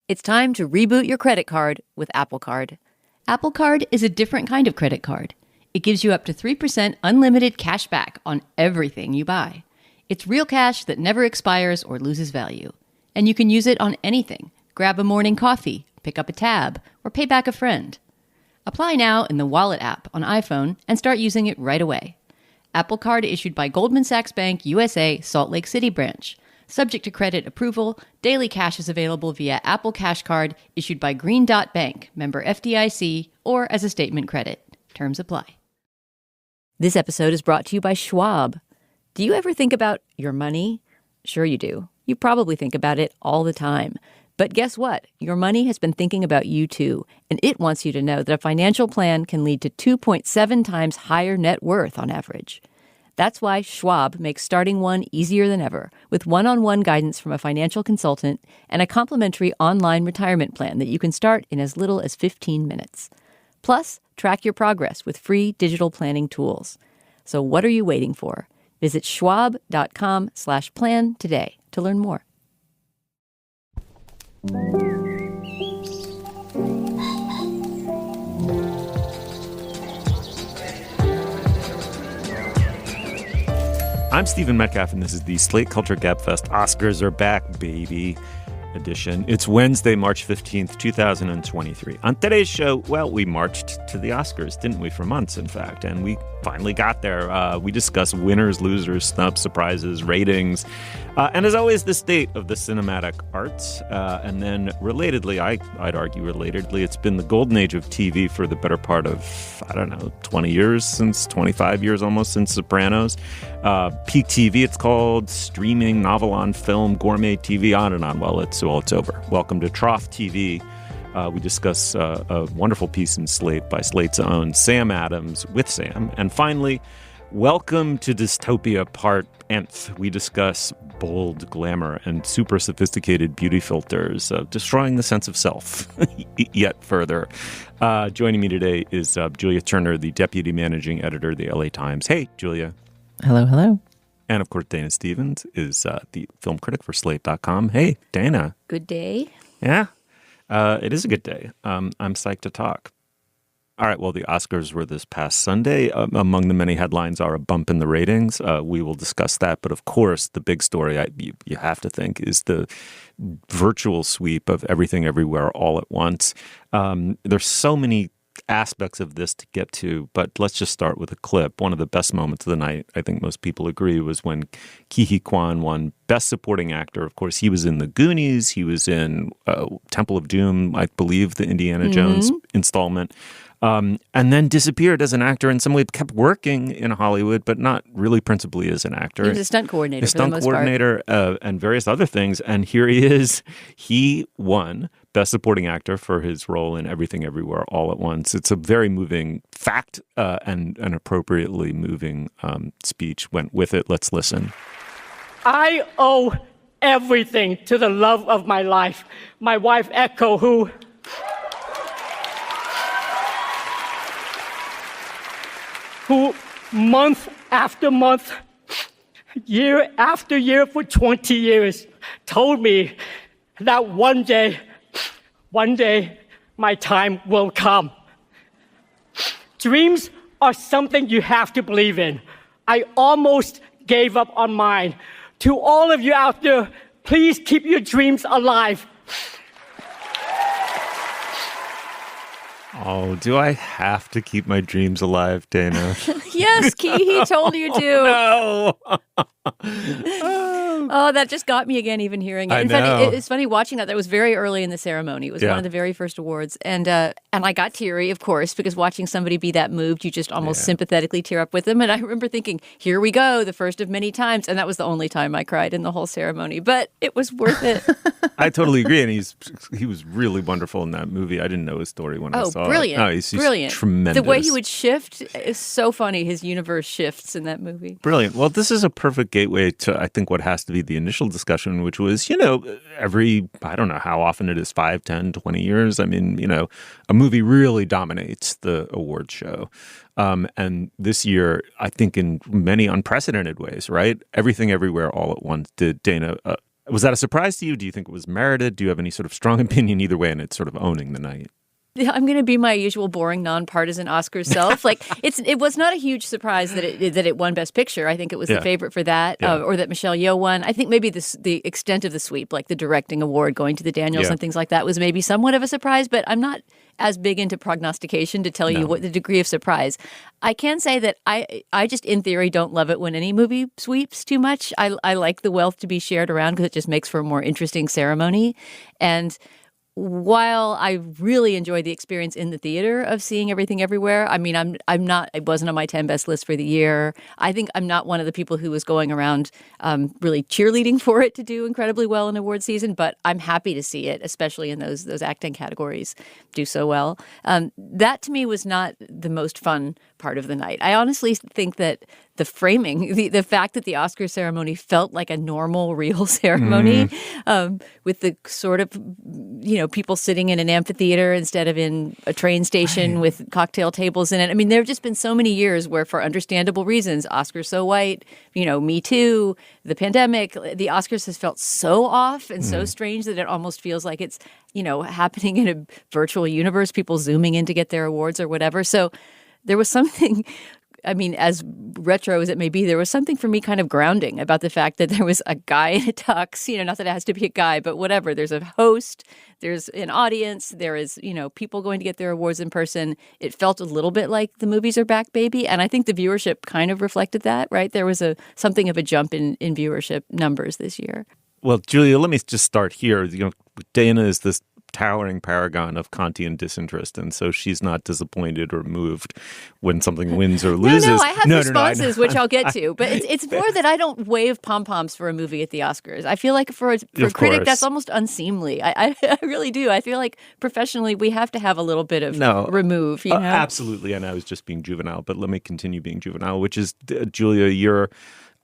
It's time to reboot your credit card with Apple Card. Apple Card is a different kind of credit card. It gives you up to 3% unlimited cash back on everything you buy. It's real cash that never expires or loses value. And you can use it on anything. Grab a morning coffee, pick up a tab, or pay back a friend. Apply now in the Wallet app on iPhone and start using it right away. Apple Card issued by Goldman Sachs Bank USA, Salt Lake City branch. Subject to credit approval, daily cash is available via Apple Cash Card issued by Green Dot Bank, member FDIC, or as a statement credit. Terms apply. This episode is brought to you by Schwab. Do you ever think about your money? Sure you do. You probably think about it all the time. But guess what? Your money has been thinking about you too, and it wants you to know that a financial plan can lead to 2.7 times higher net worth on average. That's why Schwab makes starting one easier than ever, with one-on-one guidance from a financial consultant and a complimentary online retirement plan that you can start in as little as 15 minutes. Plus, track your progress with free digital planning tools. So what are you waiting for? Visit schwab.com/plan today to learn more. I'm Stephen Metcalf, and this is the Slate Culture Gabfest Oscars Are Back, baby edition. It's Wednesday, March 15th, 2023. On today's show, well, we marched to the Oscars, didn't we, for months, in fact, and we finally got there. We discuss winners, losers, snubs, surprises, ratings, and as always, the state of the cinematic arts. And then relatedly, I'd argue relatedly, it's been the golden age of TV for the better part of, 20 years, since 25 years almost, since Sopranos. Peak TV, it's called, streaming, novel on film, gourmet TV, on and on. Well, it's over. Welcome to Trough TV. We discuss a wonderful piece in Slate by Slate's own Sam Adams with Sam. And finally, welcome to Dystopia Part Nth. We discuss bold glamour and super sophisticated beauty filters, destroying the sense of self yet further. Joining me today is Julia Turner, the deputy managing editor of the LA Times. Hey, Julia. Hello, hello. And of course, Dana Stevens is the film critic for Slate.com. Hey, Dana. Good day. Yeah, it is a good day. I'm psyched to talk. All right, well, the Oscars were this past Sunday. Among the many headlines are a bump in the ratings. We will discuss that. But of course, the big story you have to think is the virtual sweep of Everything Everywhere All at Once. There's so many aspects of this to get to, but let's just start with a clip. One of the best moments of the night, I think most people agree, was when Ke Huy Quan won Best Supporting Actor. Of course, he was in The Goonies. He was in Temple of Doom, I believe, the Indiana Jones installment. And then disappeared as an actor. In some way, kept working in Hollywood, but not really principally as an actor. He was a stunt coordinator. And various other things. And here he is. He won Best Supporting Actor for his role in Everything Everywhere All at Once. It's a very moving fact and an appropriately moving speech went with it. Let's listen. I owe everything to the love of my life, my wife Echo, who month after month, year after year for 20 years told me that one day my time will come. Dreams are something you have to believe in. I almost gave up on mine. To all of you out there, please keep your dreams alive. Oh, do I have to keep my dreams alive, Dana? Yes, Ke, he told you to. No. Oh, that just got me again, even hearing it. I know. It's funny watching that. That was very early in the ceremony. It was one of the very first awards. And I got teary, of course, because watching somebody be that moved, you just almost sympathetically tear up with them. And I remember thinking, here we go, the first of many times. And that was the only time I cried in the whole ceremony. But it was worth it. I totally agree. And he was really wonderful in that movie. I didn't know his story when I saw brilliant. it. Oh, he's brilliant. Tremendous. The way he would shift is so funny. His universe shifts in that movie. Brilliant. Well, this is a perfect gateway to, I think, what has to be the initial discussion, which was, every, I don't know how often it is, 5, 10, 20 years. I mean, a movie really dominates the award show. And this year, I think in many unprecedented ways, right? Everything Everywhere All at Once did. Dana, Was that a surprise to you? Do you think it was merited? Do you have any sort of strong opinion either way, and it's sort of owning the night? Yeah, I'm going to be my usual boring, nonpartisan Oscars self. Like it was not a huge surprise that it won Best Picture. I think it was the favorite for that, or that Michelle Yeoh won. I think maybe the extent of the sweep, like the directing award going to the Daniels and things like that, was maybe somewhat of a surprise. But I'm not as big into prognostication to tell you what the degree of surprise. I can say that I just in theory don't love it when any movie sweeps too much. I like the wealth to be shared around because it just makes for a more interesting ceremony. And while I really enjoyed the experience in the theater of seeing everything everywhere, I mean, it wasn't on my 10 best list for the year. I think I'm not one of the people who was going around really cheerleading for it to do incredibly well in award season, but I'm happy to see it, especially in those acting categories, do so well. That to me was not the most fun part of the night. I honestly think that the framing, the fact that the Oscar ceremony felt like a normal, real ceremony, with the sort of, people sitting in an amphitheater instead of in a train station with cocktail tables in it. I mean, there have just been so many years where, for understandable reasons, Oscars so white, Me Too, the pandemic, the Oscars has felt so off and so strange that it almost feels like it's, happening in a virtual universe, people zooming in to get their awards or whatever. So there was something, I mean, as retro as it may be, there was something for me kind of grounding about the fact that there was a guy in a tux, not that it has to be a guy, but whatever. There's a host, there's an audience, there is, people going to get their awards in person. It felt a little bit like the movies are back, baby. And I think the viewership kind of reflected that, right? There was something of a jump in viewership numbers this year. Well, Julia, let me just start here. Dana is this towering paragon of Kantian disinterest, and so she's not disappointed or moved when something wins or loses. No, I have responses, which I'll get to, but it's more that I don't wave pom-poms for a movie at the Oscars. I feel like for a critic, that's almost unseemly. I really do. I feel like professionally, we have to have a little bit of remove. Absolutely, and I was just being juvenile, but let me continue being juvenile, which is, Julia, you're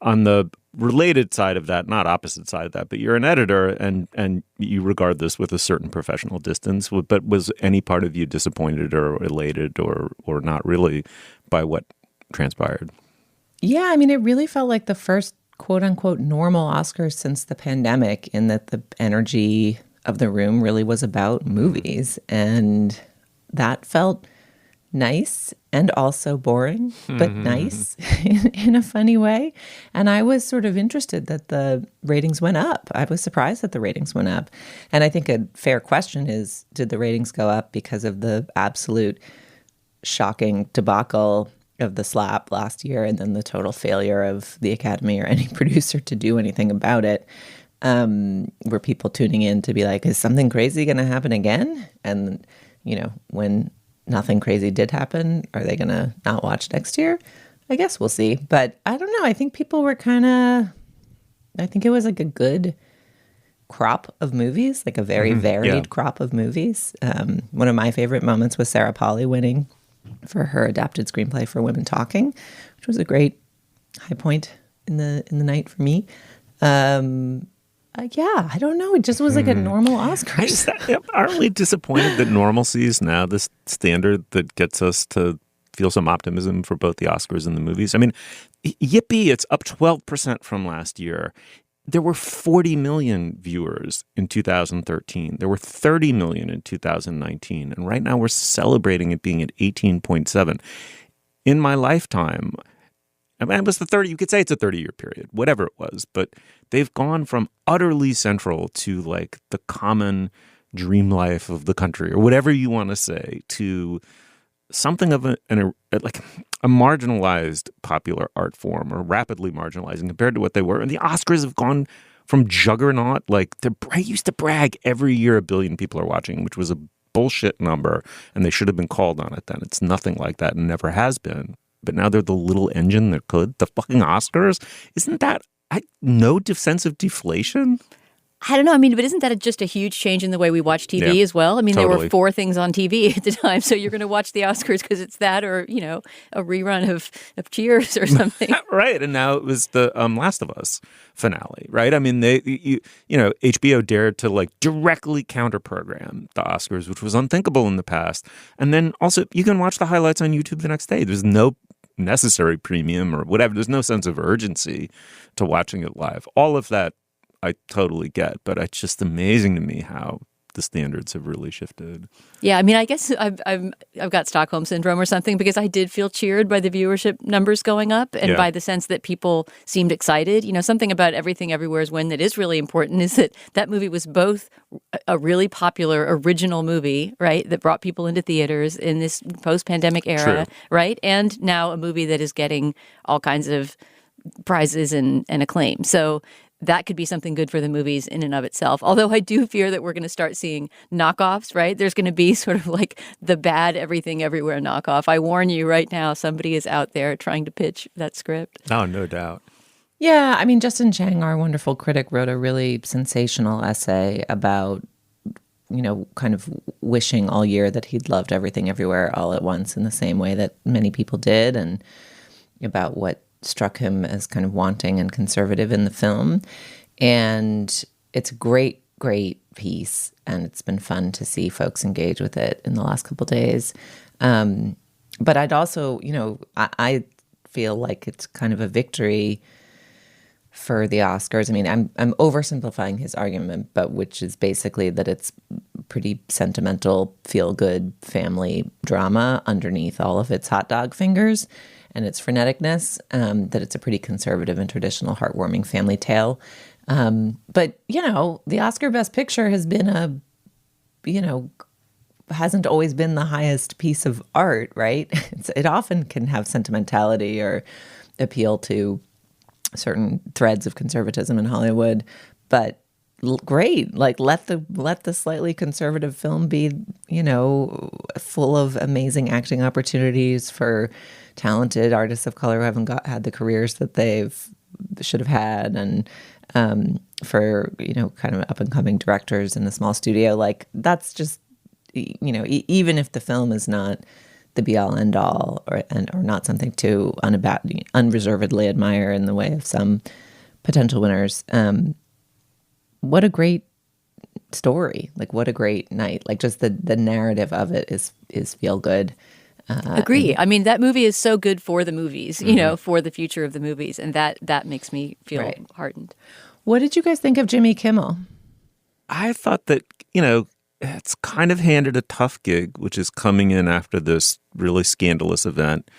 on the related side of that, not opposite side of that, but you're an editor and you regard this with a certain professional distance. But was any part of you disappointed or elated or not really by what transpired? Yeah, I mean, it really felt like the first quote unquote normal Oscars since the pandemic, in that the energy of the room really was about movies. And that felt nice and also boring, but nice in a funny way. And I was sort of interested that the ratings went up. I was surprised that the ratings went up. And I think a fair question is, did the ratings go up because of the absolute shocking debacle of the slap last year and then the total failure of the Academy or any producer to do anything about it? Were people tuning in to be like, is something crazy going to happen again? And, when nothing crazy did happen, are they going to not watch next year? I guess we'll see. But I don't know. I think people were I think it was like a good crop of movies, like a very varied crop of movies. One of my favorite moments was Sarah Polley winning for her adapted screenplay for Women Talking, which was a great high point in the night for me. I don't know. It just was like a normal Oscars. Aren't we disappointed that normalcy is now this standard that gets us to feel some optimism for both the Oscars and the movies? I mean, yippee, it's up 12% from last year. There were 40 million viewers in 2013. There were 30 million in 2019. And right now we're celebrating it being at 18.7. In my lifetime, I mean, it was you could say it's a 30-year period, whatever it was, but they've gone from utterly central to like the common dream life of the country or whatever you want to say to something of a marginalized popular art form, or rapidly marginalizing compared to what they were. And the Oscars have gone from juggernaut, like I used to brag every year 1 billion people are watching, which was a bullshit number, and they should have been called on it then. It's nothing like that and never has been. But now they're the little engine that could. The fucking Oscars? Isn't that no sense of deflation? I don't know. I mean, but isn't that just a huge change in the way we watch TV as well? I mean, totally. There were 4 things on TV at the time, so you're going to watch the Oscars because it's that, or a rerun of Cheers or something. Right, and now it was the Last of Us finale, right? I mean, HBO dared to like directly counter-program the Oscars, which was unthinkable in the past. And then also, you can watch the highlights on YouTube the next day. There's no necessary premium or whatever. There's no sense of urgency to watching it live. All of that I totally get. But it's just amazing to me how the standards have really shifted. Yeah, I mean, I guess I've got Stockholm syndrome or something, because I did feel cheered by the viewership numbers going up and by the sense that people seemed excited. You know, something about Everything Everywhere's Win that is really important is that that movie was both a really popular original movie, right, that brought people into theaters in this post-pandemic era, right, and now a movie that is getting all kinds of prizes and acclaim. So that could be something good for the movies in and of itself. Although I do fear that we're going to start seeing knockoffs, right? There's going to be sort of like the bad Everything Everywhere knockoff. I warn you right now, somebody is out there trying to pitch that script. Oh, no doubt. Yeah, I mean, Justin Chang, our wonderful critic, wrote a really sensational essay about, you know, kind of wishing all year that he'd loved Everything Everywhere all at once in the same way that many people did, and about what struck him as kind of wanting and conservative in the film. And it's a great, great piece. And it's been fun to see folks engage with it in the last couple of days. But I'd also, you know, I feel like it's kind of a victory for the Oscars. I mean, I'm oversimplifying his argument, but which is basically that it's pretty sentimental, feel-good family drama underneath all of its hot dog fingers and its freneticness, that it's a pretty conservative and traditional, heartwarming family tale. But, you know, the Oscar Best Picture has been hasn't always been the highest piece of art, right? It often can have sentimentality or appeal to certain threads of conservatism in Hollywood. But great, like let the slightly conservative film be, you know, full of amazing acting opportunities for talented artists of color who haven't had the careers that should have had, and for, you know, kind of up and coming directors in a small studio. Like, that's just, you know, even if the film is not the be all end all, or not something to unreservedly admire in the way of some potential winners. What a great story! Like, what a great night! Like, just the narrative of it is feel good. Agree. I mean, that movie is so good for the movies, you know, for the future of the movies, and that makes me feel heartened. What did you guys think of Jimmy Kimmel? I thought that, you know, it's kind of handed a tough gig, which is coming in after this really scandalous event.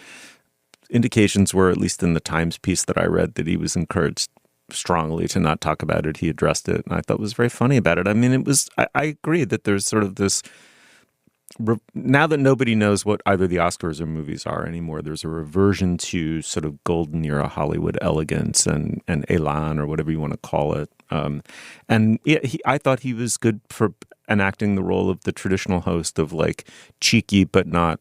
Indications were, at least in the Times piece that I read, that he was encouraged strongly to not talk about it. He addressed it, and I thought was very funny about it. I mean, I agree that there's sort of this, now that nobody knows what either the Oscars or movies are anymore, there's a reversion to sort of golden era Hollywood elegance and elan, or whatever you want to call it. And I thought he was good for enacting the role of the traditional host of, like, cheeky but not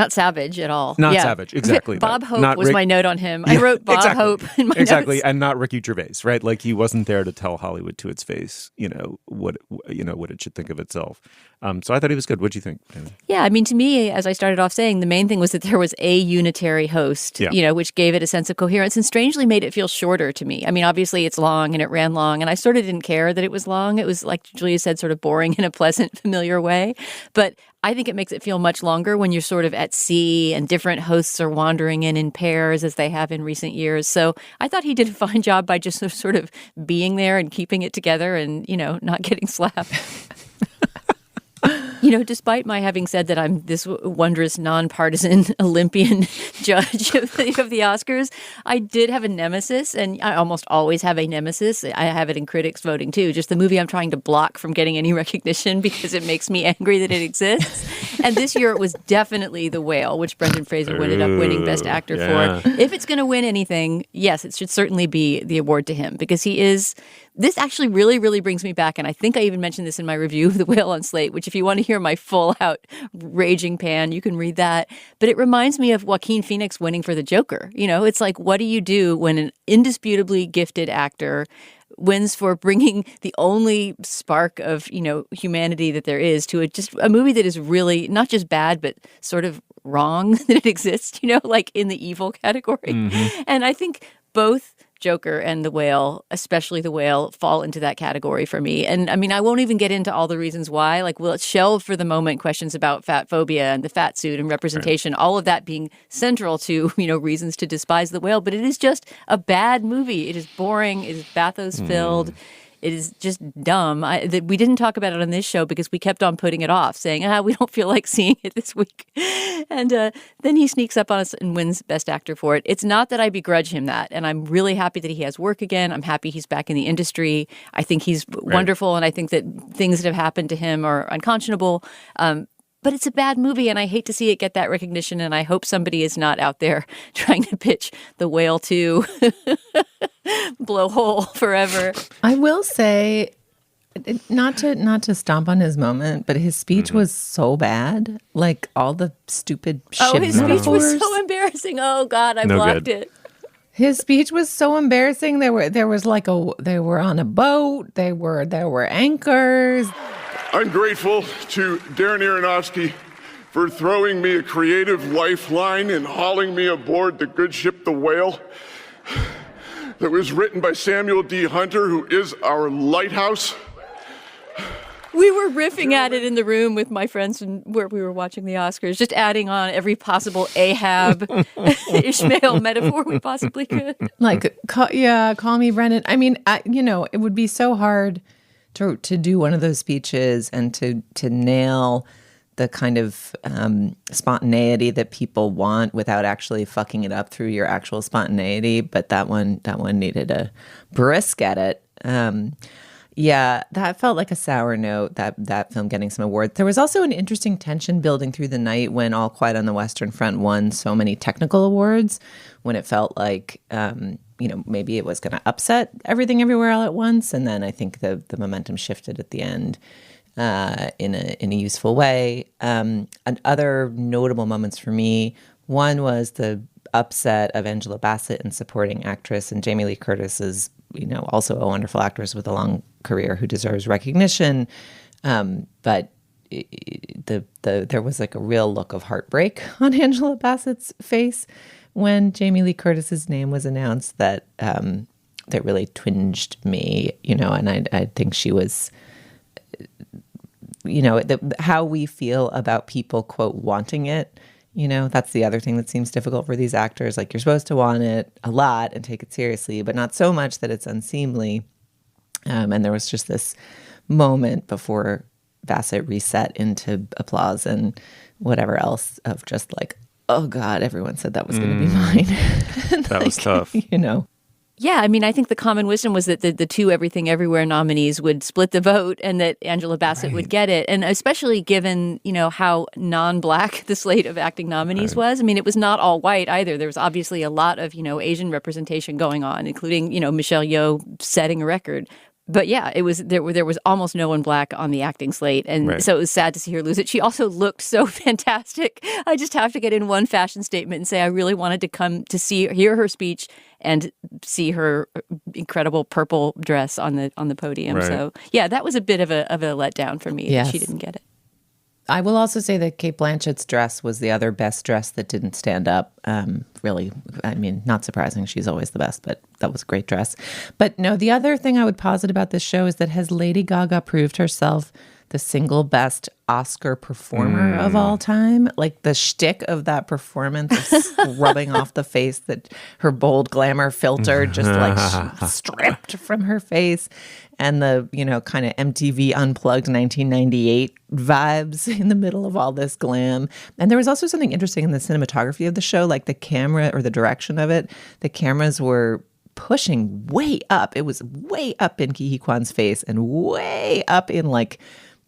savage at all. Not savage, exactly. Bob Hope was my note on him. I wrote Bob Hope in my notes. And not Ricky Gervais, right? Like, he wasn't there to tell Hollywood to its face, you know, what it should think of itself. So I thought he was good. What'd you think, Amy? Yeah, I mean, to me, as I started off saying, the main thing was that there was a unitary host, you know, which gave it a sense of coherence and strangely made it feel shorter to me. I mean, obviously it's long and it ran long, and I sort of didn't care that it was long. It was, like Julia said, sort of boring in a pleasant, familiar way. But I think it makes it feel much longer when you're sort of at sea and different hosts are wandering in pairs, as they have in recent years. So I thought he did a fine job by just sort of being there and keeping it together and, you know, not getting slapped. You know, despite my having said that I'm this wondrous, nonpartisan Olympian judge of the Oscars, I did have a nemesis, and I almost always have a nemesis. I have it in critics voting, too. Just the movie I'm trying to block from getting any recognition because it makes me angry that it exists. And this year it was definitely The Whale, which Brendan Fraser ended up winning Best Actor for. If it's going to win anything, yes, it should certainly be the award to him, because he is... This actually really, really brings me back, and I think I even mentioned this in my review of The Whale on Slate, which if you want to hear my full-out raging pan, you can read that. But it reminds me of Joaquin Phoenix winning for the Joker. You know, it's like, what do you do when an indisputably gifted actor wins for bringing the only spark of, you know, humanity that there is to just a movie that is really not just bad, but sort of wrong that it exists, you know, like in the evil category. And I think both Joker and The Whale, especially The Whale, fall into that category for me. And I mean, I won't even get into all the reasons why. Like, we'll shelve for the moment questions about fat phobia and the fat suit and representation, all of that being central to, reasons to despise The Whale. But it is just a bad movie. It is boring. It is bathos filled. It is just dumb. We didn't talk about it on this show because we kept on putting it off, saying, we don't feel like seeing it this week. And then he sneaks up on us and wins Best Actor for it. It's not that I begrudge him that. And I'm really happy that he has work again. I'm happy he's back in the industry. I think he's wonderful. And I think that things that have happened to him are unconscionable. But it's a bad movie, and I hate to see it get that recognition, and I hope somebody is not out there trying to pitch The Whale 2 blowhole forever. I will say, not to stomp on his moment, but his speech was so bad. Like, all the stupid shit his speech was so embarrassing. Oh, God, I blocked it. His speech was so embarrassing. They were on a boat. There were anchors. I'm grateful to Darren Aronofsky for throwing me a creative lifeline and hauling me aboard the good ship, The Whale, that was written by Samuel D. Hunter, who is our lighthouse. We were riffing at it in the room with my friends where we were watching the Oscars, just adding on every possible Ahab, Ishmael metaphor we possibly could. Like, call me Brennan. I mean, it would be so hard to do one of those speeches and to nail the kind of spontaneity that people want without actually fucking it up through your actual spontaneity. But that one needed a brisk at it. That felt like a sour note, that film getting some awards. There was also an interesting tension building through the night when All Quiet on the Western Front won so many technical awards, when it felt like maybe it was going to upset Everything Everywhere All at Once. And then I think the momentum shifted at the end in a useful way. And other notable moments for me, one was the upset of Angela Bassett in supporting actress, and Jamie Lee Curtis is, also a wonderful actress with a long career who deserves recognition. But there was like a real look of heartbreak on Angela Bassett's face when Jamie Lee Curtis's name was announced that really twinged me, and I think she was, how we feel about people, quote, wanting it. That's the other thing that seems difficult for these actors. Like, you're supposed to want it a lot and take it seriously, but not so much that it's unseemly. And there was just this moment before Bassett reset into applause and whatever else of just like, oh God, everyone said that was going to be mine. That was tough. Yeah, I mean, I think the common wisdom was that the two Everything Everywhere nominees would split the vote and that Angela Bassett would get it. And especially given, how non-Black the slate of acting nominees was. I mean, it was not all white either. There was obviously a lot of, Asian representation going on, including, Michelle Yeoh setting a record. But yeah, there was almost no one Black on the acting slate, and so it was sad to see her lose it. She also looked so fantastic. I just have to get in one fashion statement and say I really wanted to come to hear her speech and see her incredible purple dress on the podium. Right. So yeah, that was a bit of a letdown for me that she didn't get it. I will also say that Cate Blanchett's dress was the other best dress that didn't stand up. Really, I mean, not surprising. She's always the best, but that was a great dress. But no, the other thing I would posit about this show is that has Lady Gaga proved herself the single best Oscar performer of all time? Like, the shtick of that performance of rubbing off the face, that her bold glamour filter just like stripped from her face, and the, kind of MTV Unplugged 1998 vibes in the middle of all this glam. And there was also something interesting in the cinematography of the show, like the camera or the direction of it. The cameras were pushing way up. It was way up in Ke Huy Quan's face and way up in like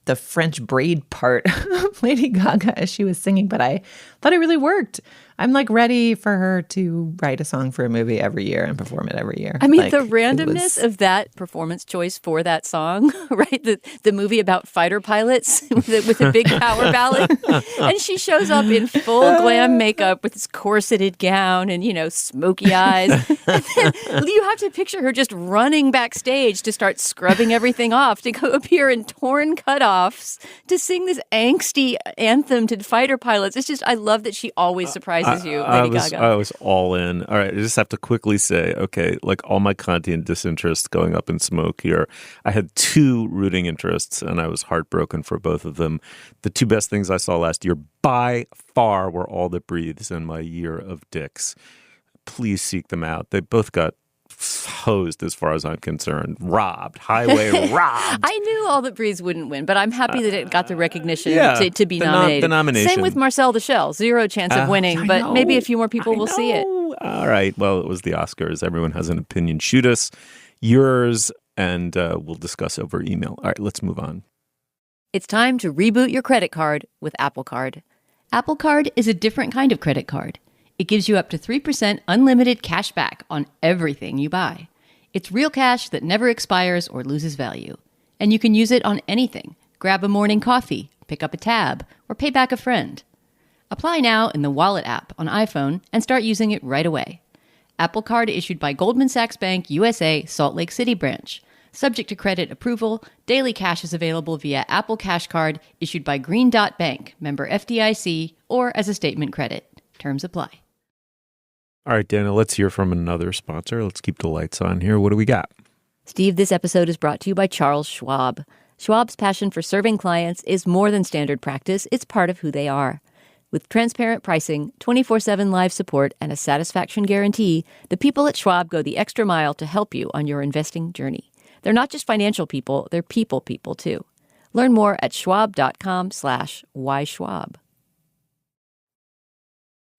the French braid part of Lady Gaga as she was singing, but I thought it really worked. I'm like ready for her to write a song for a movie every year and perform it every year. I mean, the randomness of that performance choice for that song, right? The movie about fighter pilots with a big power ballad. And she shows up in full glam makeup with this corseted gown and, smoky eyes. And then you have to picture her just running backstage to start scrubbing everything off to go appear in torn cutoffs layoffs to sing this angsty anthem to fighter pilots. It's just, I love that she always surprises you, Lady Gaga. I was all in. All right, I just have to quickly say, okay, like all my Kantian disinterest going up in smoke here. I had two rooting interests, and I was heartbroken for both of them. The two best things I saw last year by far were All That Breathes and My Year of Dicks. Please seek them out. They both got hosed as far as I'm concerned. Robbed. Highway robbed. I knew All That Breathes wouldn't win, but I'm happy that it got the recognition to be nominated. The nomination. Same with Marcel the Shell. Zero chance of winning, but maybe a few more people will see it. All right. Well, it was the Oscars. Everyone has an opinion. Shoot us yours, and we'll discuss over email. All right, let's move on. It's time to reboot your credit card with Apple Card. Apple Card is a different kind of credit card. It gives you up to 3% unlimited cash back on everything you buy. It's real cash that never expires or loses value. And you can use it on anything. Grab a morning coffee, pick up a tab, or pay back a friend. Apply now in the Wallet app on iPhone and start using it right away. Apple Card issued by Goldman Sachs Bank USA, Salt Lake City branch. Subject to credit approval, daily cash is available via Apple Cash Card issued by Green Dot Bank, member FDIC, or as a statement credit. Terms apply. All right, Dana, let's hear from another sponsor. Let's keep the lights on here. What do we got? Steve, this episode is brought to you by Charles Schwab. Schwab's passion for serving clients is more than standard practice. It's part of who they are. With transparent pricing, 24/7 live support, and a satisfaction guarantee, the people at Schwab go the extra mile to help you on your investing journey. They're not just financial people, they're people too. Learn more at schwab.com/whyschwab.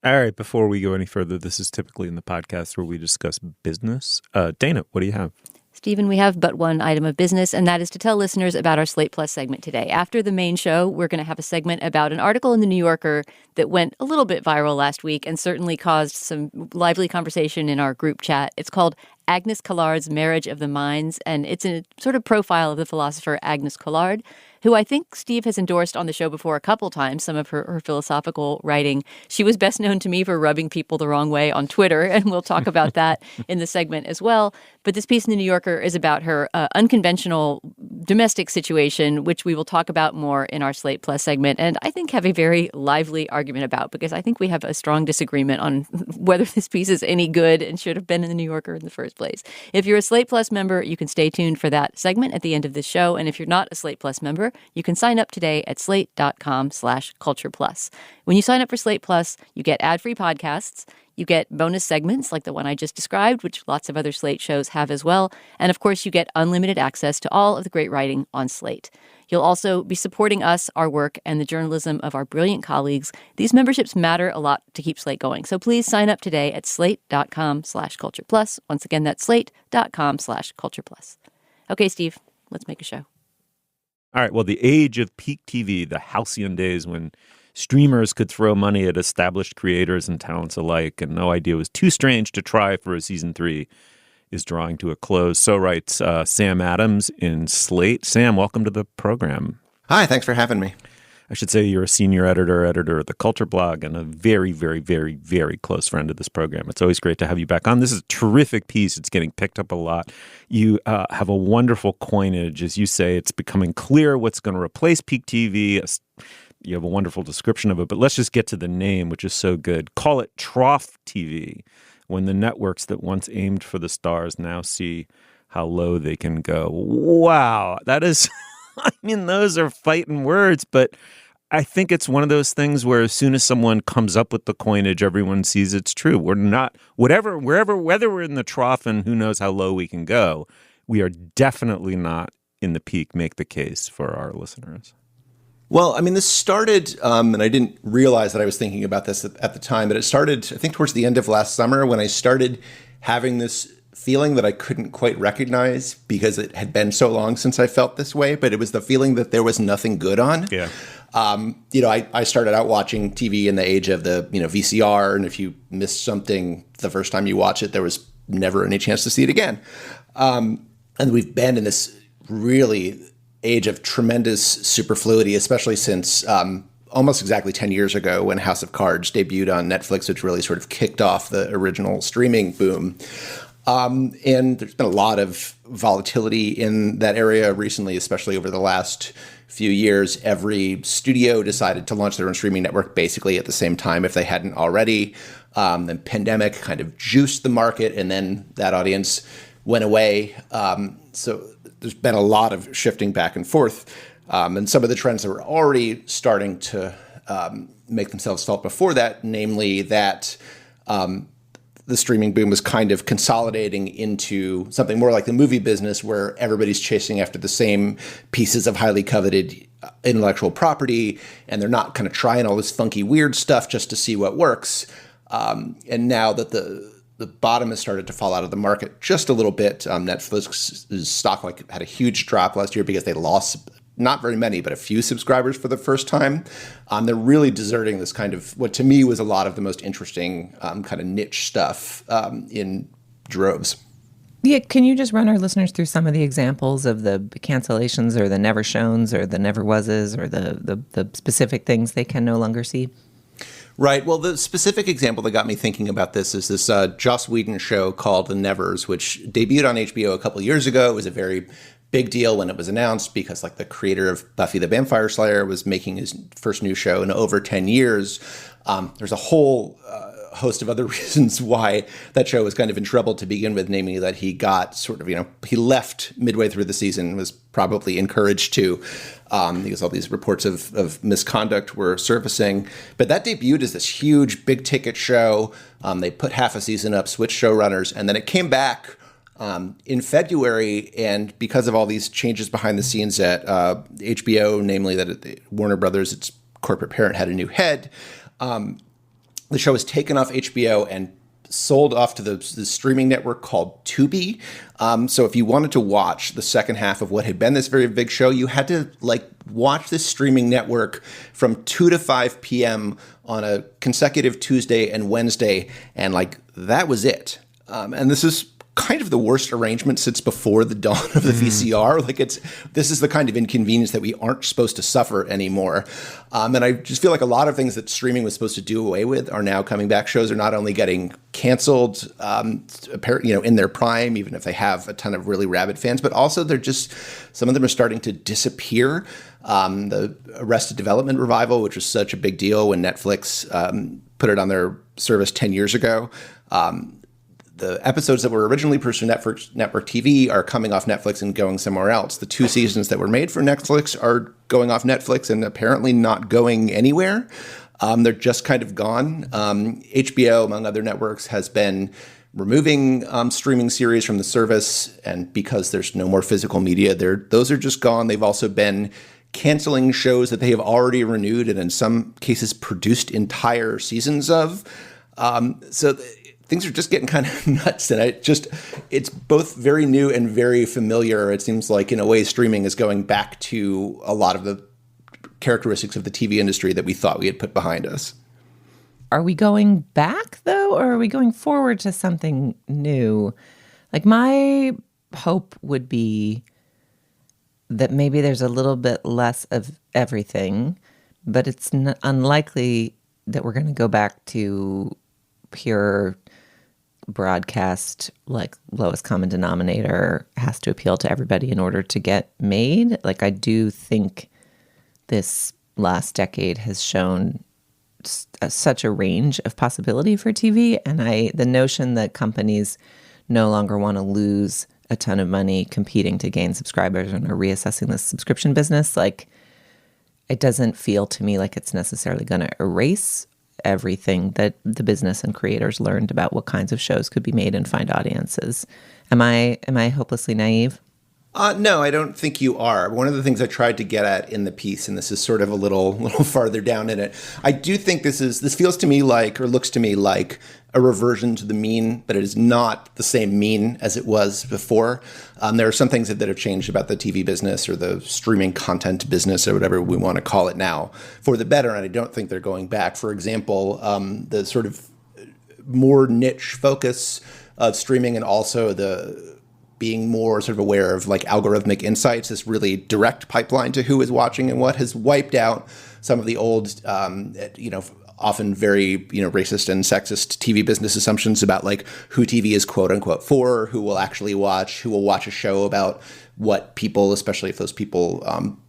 All right, before we go any further, this is typically in the podcast where we discuss business. Dana, what do you have? Stephen, we have but one item of business, and that is to tell listeners about our Slate Plus segment today. After the main show, we're going to have a segment about an article in the New Yorker that went a little bit viral last week and certainly caused some lively conversation in our group chat. It's called Agnes Callard's Marriage of the Minds, and it's a sort of profile of the philosopher Agnes Callard, who I think Steve has endorsed on the show before a couple times, some of her philosophical writing. She was best known to me for rubbing people the wrong way on Twitter, and we'll talk about that in the segment as well. But this piece in the New Yorker is about her unconventional domestic situation, which we will talk about more in our Slate Plus segment, and I think have a very lively argument about, because I think we have a strong disagreement on whether this piece is any good and should have been in the New Yorker in the first place. If you're a Slate Plus member, you can stay tuned for that segment at the end of this show, and if you're not a Slate Plus member, you can sign up today at slate.com/cultureplus. When you sign up for Slate Plus, you get ad-free podcasts, you get bonus segments like the one I just described, which lots of other Slate shows have as well, and of course you get unlimited access to all of the great writing on Slate. You'll also be supporting us, our work, and the journalism of our brilliant colleagues. These memberships matter a lot to keep Slate going, so please sign up today at slate.com/cultureplus. Once again, that's slate.com/cultureplus. Okay, Steve, let's make a show. All right, well, the age of peak TV, the halcyon days when streamers could throw money at established creators and talents alike, and no idea was too strange to try for a season 3, is drawing to a close. So writes Sam Adams in Slate. Sam, welcome to the program. Hi, thanks for having me. I should say you're a senior editor of the Culture Blog, and a very, very, very, very close friend of this program. It's always great to have you back on. This is a terrific piece. It's getting picked up a lot. You have a wonderful coinage. As you say, it's becoming clear what's going to replace peak TV. You have a wonderful description of it, but let's just get to the name, which is so good. Call it Trough TV, when the networks that once aimed for the stars now see how low they can go. Wow, that is... I mean, those are fighting words, but I think it's one of those things where as soon as someone comes up with the coinage, everyone sees it's true. We're not, whether we're in the trough and who knows how low we can go, we are definitely not in the peak. Make the case for our listeners. Well, I mean, this started, and I didn't realize that I was thinking about this at the time, but it started, I think, towards the end of last summer when I started having this feeling that I couldn't quite recognize because it had been so long since I felt this way, but it was the feeling that there was nothing good on. Yeah. I started out watching TV in the age of the, VCR, and if you missed something the first time you watch it, there was never any chance to see it again. And we've been in this really age of tremendous superfluity, especially since almost exactly 10 years ago when House of Cards debuted on Netflix, which really sort of kicked off the original streaming boom. And there's been a lot of volatility in that area recently, especially over the last few years. Every studio decided to launch their own streaming network basically at the same time if they hadn't already. The pandemic kind of juiced the market, and then that audience went away. So there's been a lot of shifting back and forth. And some of the trends that were already starting to make themselves felt before that, namely that the streaming boom was kind of consolidating into something more like the movie business, where everybody's chasing after the same pieces of highly coveted intellectual property, and they're not kind of trying all this funky, weird stuff just to see what works. And now that the bottom has started to fall out of the market just a little bit, Netflix's stock had a huge drop last year because they lost not very many, but a few subscribers for the first time. They're really deserting this kind of what to me was a lot of the most interesting kind of niche stuff in droves. Yeah, can you just run our listeners through some of the examples of the cancellations or the never showns or the never wases or the specific things they can no longer see? Right. Well, the specific example that got me thinking about this is this Joss Whedon show called The Nevers, which debuted on HBO a couple years ago. It was a very big deal when it was announced because the creator of Buffy the Vampire Slayer was making his first new show in over 10 years. There's a whole host of other reasons why that show was kind of in trouble to begin with, namely that he got he left midway through the season, was probably encouraged to, because all these reports of misconduct were surfacing. But that debuted as this huge big ticket show. They put half a season up, switched showrunners, and then it came back in February, and because of all these changes behind the scenes at HBO, namely that Warner Brothers, its corporate parent, had a new head, the show was taken off HBO and sold off to the streaming network called Tubi. So if you wanted to watch the second half of what had been this very big show, you had to watch this streaming network from 2 to 5 p.m. on a consecutive Tuesday and Wednesday, and that was it. And this is kind of the worst arrangement since before the dawn of the VCR. This is the kind of inconvenience that we aren't supposed to suffer anymore. And I just feel like a lot of things that streaming was supposed to do away with are now coming back. Shows are not only getting canceled, in their prime, even if they have a ton of really rabid fans, but also some of them are starting to disappear. The Arrested Development revival, which was such a big deal when Netflix put it on their service 10 years ago, the episodes that were originally produced for network TV are coming off Netflix and going somewhere else. The 2 seasons that were made for Netflix are going off Netflix and apparently not going anywhere. They're just kind of gone. HBO, among other networks, has been removing streaming series from the service, and because there's no more physical media, those are just gone. They've also been canceling shows that they have already renewed and in some cases produced entire seasons of. Things are just getting kind of nuts, and it's both very new and very familiar. It seems like, in a way, streaming is going back to a lot of the characteristics of the TV industry that we thought we had put behind us. Are we going back, though, or are we going forward to something new? My hope would be that maybe there's a little bit less of everything, but it's unlikely that we're going to go back to pure broadcast, lowest common denominator has to appeal to everybody in order to get made. I do think this last decade has shown such a range of possibility for TV, and the notion that companies no longer want to lose a ton of money competing to gain subscribers and are reassessing the subscription business, it doesn't feel to me like it's necessarily going to erase everything that the business and creators learned about what kinds of shows could be made and find audiences. Am I hopelessly naive? No, I don't think you are. One of the things I tried to get at in the piece, and this is sort of a little farther down in it, I do think this feels to me or looks to me like a reversion to the mean, but it is not the same mean as it was before. There are some things that have changed about the TV business or the streaming content business or whatever we want to call it now for the better, and I don't think they're going back. For example, the sort of more niche focus of streaming, and also the being more sort of aware of algorithmic insights, this really direct pipeline to who is watching and what, has wiped out some of the old, often very, racist and sexist TV business assumptions about like who TV is quote unquote for, who will actually watch, who will watch a show about what people, especially if those people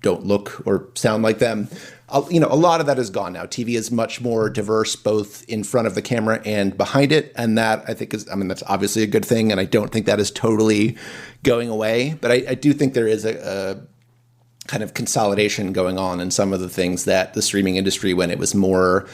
don't look or sound like them. A lot of that is gone now. TV is much more diverse, both in front of the camera and behind it. And that I think that's obviously a good thing. And I don't think that is totally going away. But I do think there is a kind of consolidation going on in some of the things that the streaming industry, when it was more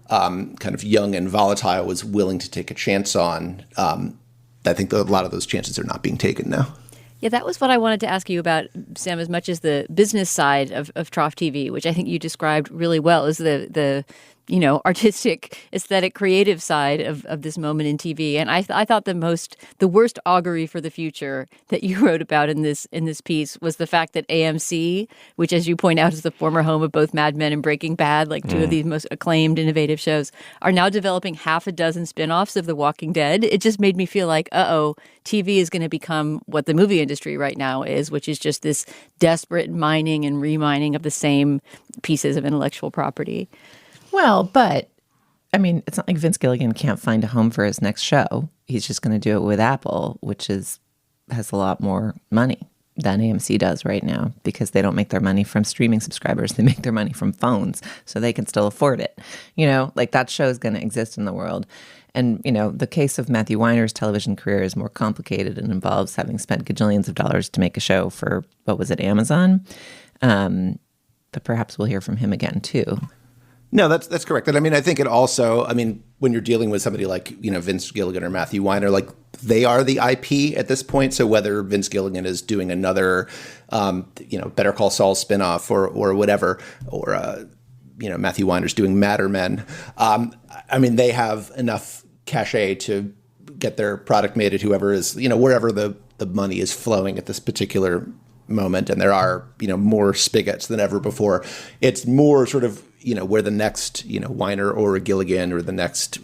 kind of young and volatile, was willing to take a chance on. I think a lot of those chances are not being taken now. Yeah, that was what I wanted to ask you about, Sam, as much as the business side of Trough TV, which I think you described really well, is the artistic, aesthetic, creative side of this moment in TV. And I thought the worst augury for the future that you wrote about in this piece was the fact that AMC, which, as you point out, is the former home of both Mad Men and Breaking Bad, like two of the most acclaimed, innovative shows, are now developing half a dozen spinoffs of The Walking Dead. It just made me feel like, TV is going to become what the movie industry right now is, which is just this desperate mining and remining of the same pieces of intellectual property. Well, but, it's not like Vince Gilligan can't find a home for his next show. He's just going to do it with Apple, which has a lot more money than AMC does right now, because they don't make their money from streaming subscribers. They make their money from phones, so they can still afford it. That show is going to exist in the world. And, the case of Matthew Weiner's television career is more complicated and involves having spent gajillions of dollars to make a show for, Amazon? But perhaps we'll hear from him again, too. No, that's correct. And I think it also, when you're dealing with somebody like, Vince Gilligan or Matthew Weiner, like they are the IP at this point. So whether Vince Gilligan is doing another, Better Call Saul spinoff or whatever, or, Matthew Weiner's doing Madder Men, they have enough cachet to get their product made at whoever is, wherever the money is flowing at this particular moment. And there are, more spigots than ever before. It's more sort of, where the next, Weiner or Gilligan or the next,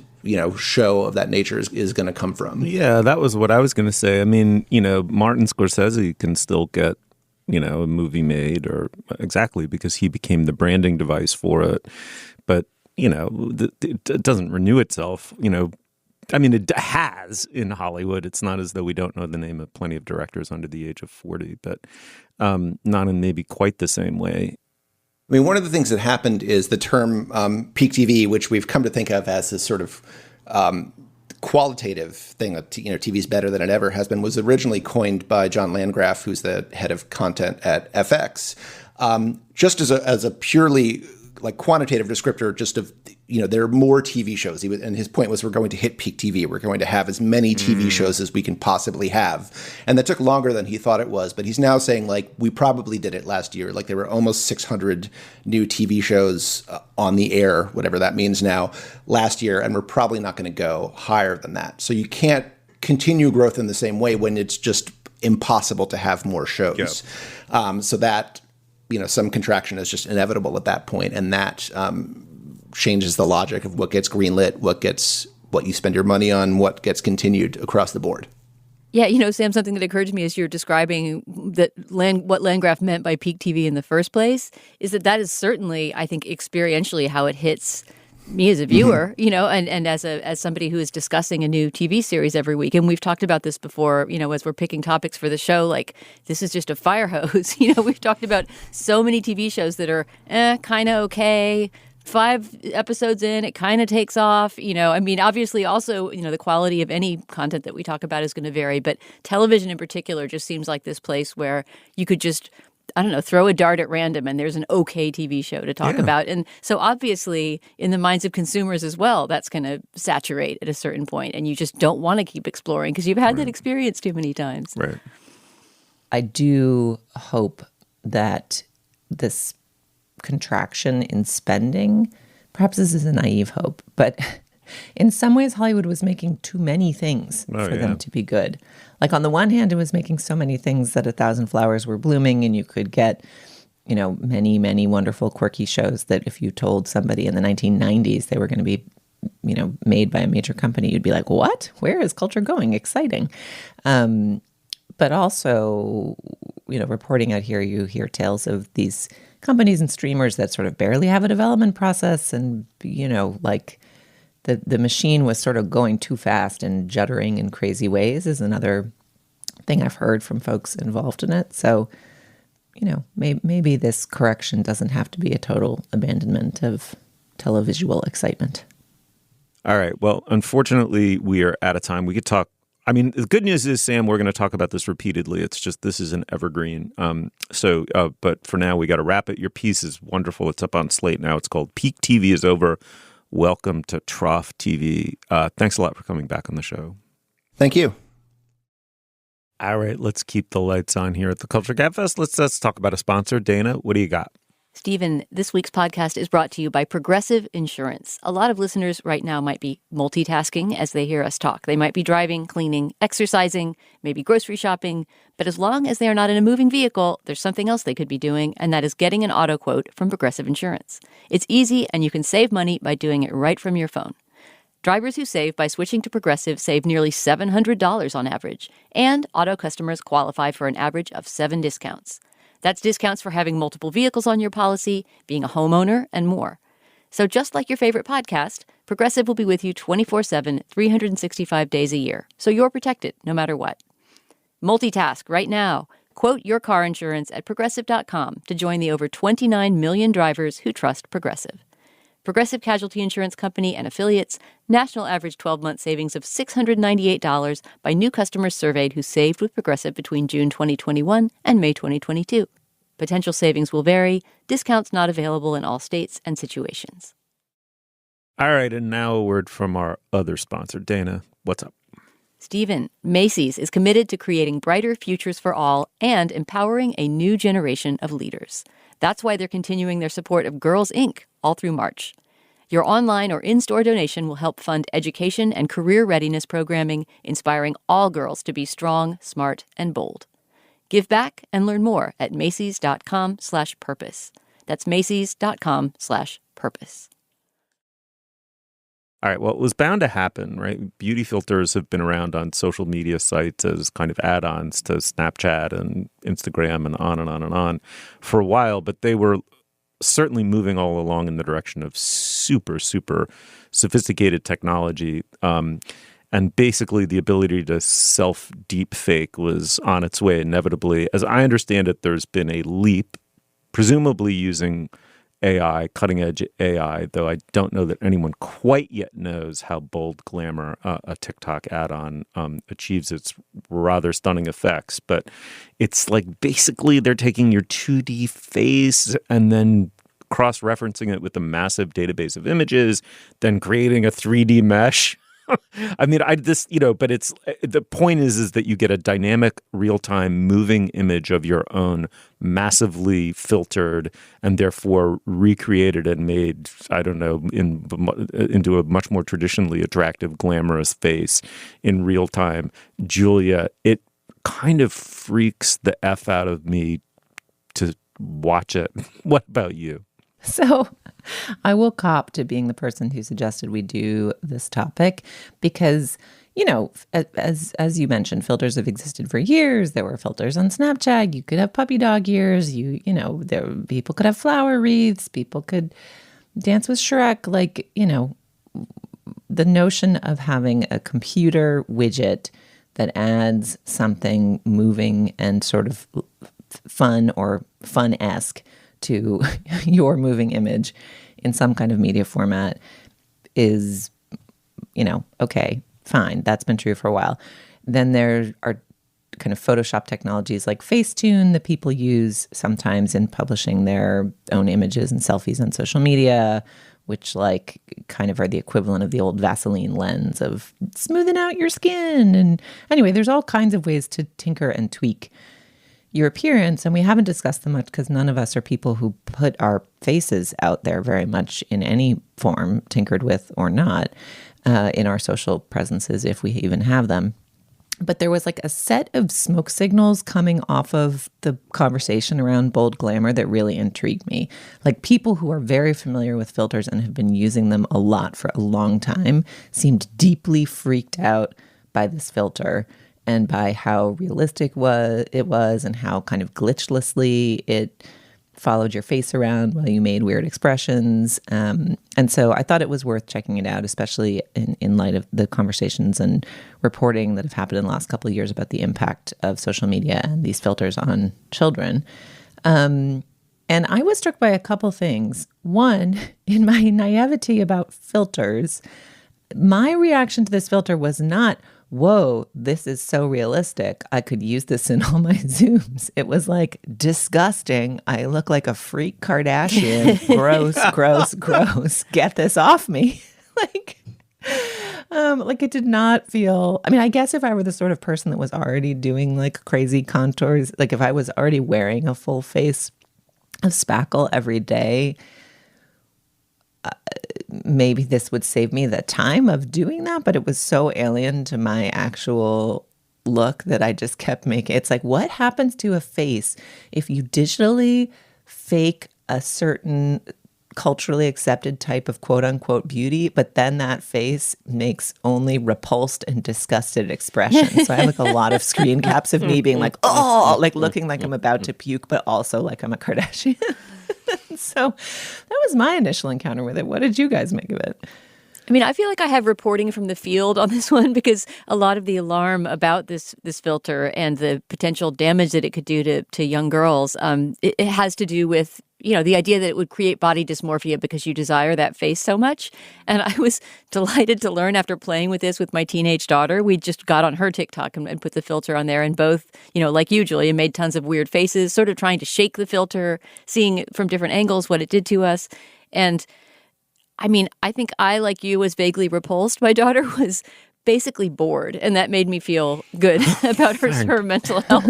show of that nature is going to come from. Yeah, that was what I was going to say. Martin Scorsese can still get, a movie made, or exactly because he became the branding device for it. But, it doesn't renew itself, it has in Hollywood. It's not as though we don't know the name of plenty of directors under the age of 40, but not in maybe quite the same way. One of the things that happened is the term peak TV, which we've come to think of as this sort of qualitative thing that, TV is better than it ever has been, was originally coined by John Landgraf, who's the head of content at FX, just as a purely like quantitative descriptor, just of, there are more TV shows. And his point was, we're going to hit peak TV. We're going to have as many TV shows as we can possibly have. And that took longer than he thought it was. But he's now saying, like, we probably did it last year. Like, there were almost 600 new TV shows on the air, whatever that means now, last year. And we're probably not going to go higher than that. So you can't continue growth in the same way when it's just impossible to have more shows. Yep. So that, some contraction is just inevitable at that point. And that changes the logic of what gets greenlit, what you spend your money on, what gets continued across the board. Yeah, Sam, something that occurred to me as you're describing what Landgraf meant by peak TV in the first place is that is certainly, I think, experientially how it hits me as a viewer, and as somebody who is discussing a new TV series every week. And we've talked about this before, as we're picking topics for the show, like this is just a fire hose. We've talked about so many TV shows that are kind of okay. 5 episodes in, it kind of takes off. Obviously also, the quality of any content that we talk about is going to vary. But television in particular just seems like this place where you could just, throw a dart at random and there's an okay TV show to talk about. And so obviously in the minds of consumers as well, that's going to saturate at a certain point. And you just don't want to keep exploring because you've had that experience too many times. Right. I do hope that this contraction in spending, perhaps this is a naive hope, but in some ways Hollywood was making too many things for them to be good. Like on the one hand, it was making so many things that 1,000 flowers were blooming, and you could get, many, many wonderful quirky shows that if you told somebody in the 1990s they were going to be, made by a major company, you'd be like, what? Where is culture going? Exciting. But also reporting out here, you hear tales of these companies and streamers that sort of barely have a development process, and like the machine was sort of going too fast and juddering in crazy ways is another thing I've heard from folks involved in it. So, maybe this correction doesn't have to be a total abandonment of televisual excitement. All right. Well, unfortunately, we are out of time. We could talk. I mean, the good news is, Sam, we're going to talk about this repeatedly. It's just this is an evergreen. But for now, we got to wrap it. Your piece is wonderful. It's up on Slate now. It's called Peak TV is Over. Welcome to Trough TV. Thanks a lot for coming back on the show. Thank you. All right, let's keep the lights on here at the Culture Gabfest. Let's talk about a sponsor. Dana, what do you got? Stephen, this week's podcast is brought to you by Progressive Insurance. A lot of listeners right now might be multitasking as they hear us talk. They might be driving, cleaning, exercising, maybe grocery shopping. But as long as they are not in a moving vehicle, there's something else they could be doing, and that is getting an auto quote from Progressive Insurance. It's easy, and you can save money by doing it right from your phone. Drivers who save by switching to Progressive save nearly $700 on average, and auto customers qualify for an average of 7 discounts. That's discounts for having multiple vehicles on your policy, being a homeowner, and more. So just like your favorite podcast, Progressive will be with you 24/7, 365 days a year, so you're protected no matter what. Multitask right now. Quote your car insurance at Progressive.com to join the over 29 million drivers who trust Progressive. Progressive Casualty Insurance Company and Affiliates, national average 12-month savings of $698 by new customers surveyed who saved with Progressive between June 2021 and May 2022. Potential savings will vary. Discounts not available in all states and situations. All right, and now a word from our other sponsor. Dana, what's up? Stephen, Macy's is committed to creating brighter futures for all and empowering a new generation of leaders. That's why they're continuing their support of Girls Inc. all through March. Your online or in-store donation will help fund education and career readiness programming, inspiring all girls to be strong, smart, and bold. Give back and learn more at Macys.com/purpose. That's Macys.com/purpose. All right, well, it was bound to happen, right? Beauty filters have been around on social media sites as kind of add-ons to Snapchat and Instagram and on and on and on for a while, but they were certainly moving all along in the direction of super, super sophisticated technology. And basically the ability to self-deep fake was on its way inevitably. As I understand it, there's been a leap, presumably using AI, cutting-edge AI, though I don't know that anyone quite yet knows how bold glamour a TikTok add-on achieves its rather stunning effects. But it's like basically they're taking your 2D face and then cross-referencing it with a massive database of images, then creating a 3D mesh. I mean, but it's the point is that you get a dynamic, real-time, moving image of your own, massively filtered and therefore recreated and made, I don't know, into a much more traditionally attractive, glamorous face in real time. Julia, it kind of freaks the F out of me to watch it. What about you? So I will cop to being the person who suggested we do this topic because, as you mentioned, filters have existed for years. There were filters on Snapchat. You could have puppy dog ears. People could have flower wreaths. People could dance with Shrek. The notion of having a computer widget that adds something moving and sort of fun or fun-esque to your moving image in some kind of media format is, okay, fine. That's been true for a while. Then there are kind of Photoshop technologies like Facetune that people use sometimes in publishing their own images and selfies on social media, which kind of are the equivalent of the old Vaseline lens of smoothing out your skin. And anyway, there's all kinds of ways to tinker and tweak your appearance, and we haven't discussed them much because none of us are people who put our faces out there very much in any form, tinkered with or not, in our social presences, if we even have them. But there was a set of smoke signals coming off of the conversation around bold glamour that really intrigued me. People who are very familiar with filters and have been using them a lot for a long time seemed deeply freaked out by this filter and by how realistic it was and how kind of glitchlessly it followed your face around while you made weird expressions. And so I thought it was worth checking it out, especially in light of the conversations and reporting that have happened in the last couple of years about the impact of social media and these filters on children. And I was struck by a couple things. One, in my naivety about filters, my reaction to this filter was not, whoa, this is so realistic. I could use this in all my Zooms. It was like, disgusting. I look like a freak Kardashian. Gross, gross, gross. Get this off me. Like it did not feel, I mean, I guess if I were the sort of person that was already doing like crazy contours, like if I was already wearing a full face of spackle every day, maybe this would save me the time of doing that, but it was so alien to my actual look that I just kept making. It's like, what happens to a face if you digitally fake a certain culturally accepted type of quote unquote beauty, but then that face makes only repulsed and disgusted expressions. So I have like a lot of screen caps of me being like, oh, like looking like I'm about to puke, but also like I'm a Kardashian. So that was my initial encounter with it. What did you guys make of it? I mean, I feel like I have reporting from the field on this one because a lot of the alarm about this filter and the potential damage that it could do to young girls, it has to do with, the idea that it would create body dysmorphia because you desire that face so much. And I was delighted to learn after playing with this with my teenage daughter. We just got on her TikTok and put the filter on there, and both, like you, Julia, made tons of weird faces, sort of trying to shake the filter, seeing from different angles what it did to us. And I mean, I think I, like you, was vaguely repulsed. My daughter was basically bored, and that made me feel good about her mental health.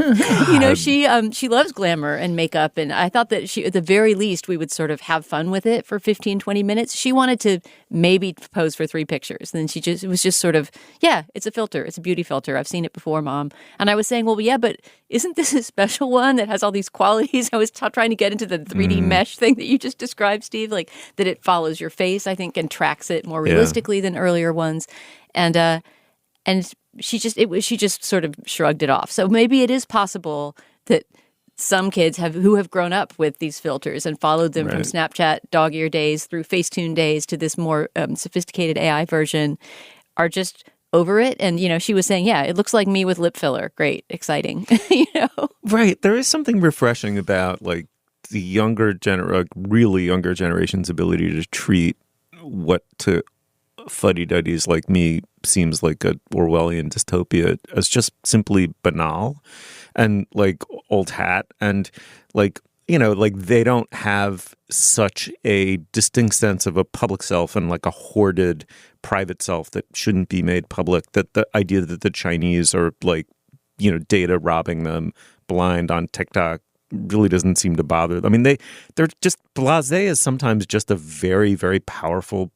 She loves glamour and makeup, and I thought that at the very least, we would sort of have fun with it for 15, 20 minutes. She wanted to maybe pose for 3 pictures. And then it was just sort of, yeah, it's a filter. It's a beauty filter. I've seen it before, Mom. And I was saying, well, yeah, but isn't this a special one that has all these qualities? I was trying to get into the 3D mesh thing that you just described, Steve, like that it follows your face, I think, and tracks it more realistically than earlier ones. And she just sort of shrugged it off. So maybe it is possible that some kids who have grown up with these filters and followed them from Snapchat dog-ear days through Facetune days to this more sophisticated AI version are just over it. And, she was saying, yeah, it looks like me with lip filler. Great. Exciting. Right. There is something refreshing about like the really younger generation's ability to treat what to fuddy-duddies like me seems like a Orwellian dystopia as just simply banal and like old hat, and like they don't have such a distinct sense of a public self and like a hoarded private self that shouldn't be made public. That the idea that the Chinese are like data robbing them blind on TikTok really doesn't seem to bother them. I mean, they're just blasé is sometimes just a very, very powerful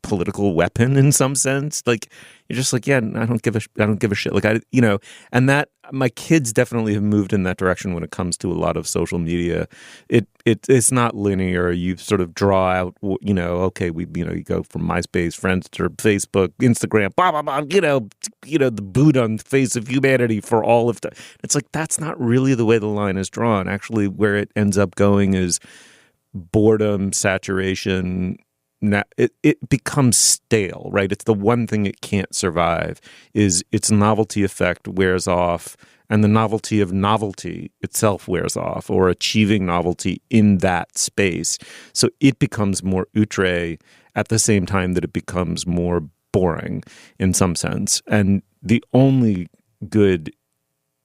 political weapon in some sense. Like you're just like, yeah, I don't give a shit. Like and that my kids definitely have moved in that direction when it comes to a lot of social media. It's not linear. You sort of draw out, okay, you go from MySpace, Friendster, Facebook, Instagram, blah blah blah. The boot on the face of humanity for all of the. It's like that's not really the way the line is drawn. Actually, where it ends up going is boredom, saturation. Now it becomes stale, right? It's the one thing it can't survive is its novelty effect wears off, and the novelty of novelty itself wears off, or achieving novelty in that space. So it becomes more outre at the same time that it becomes more boring in some sense. And the only good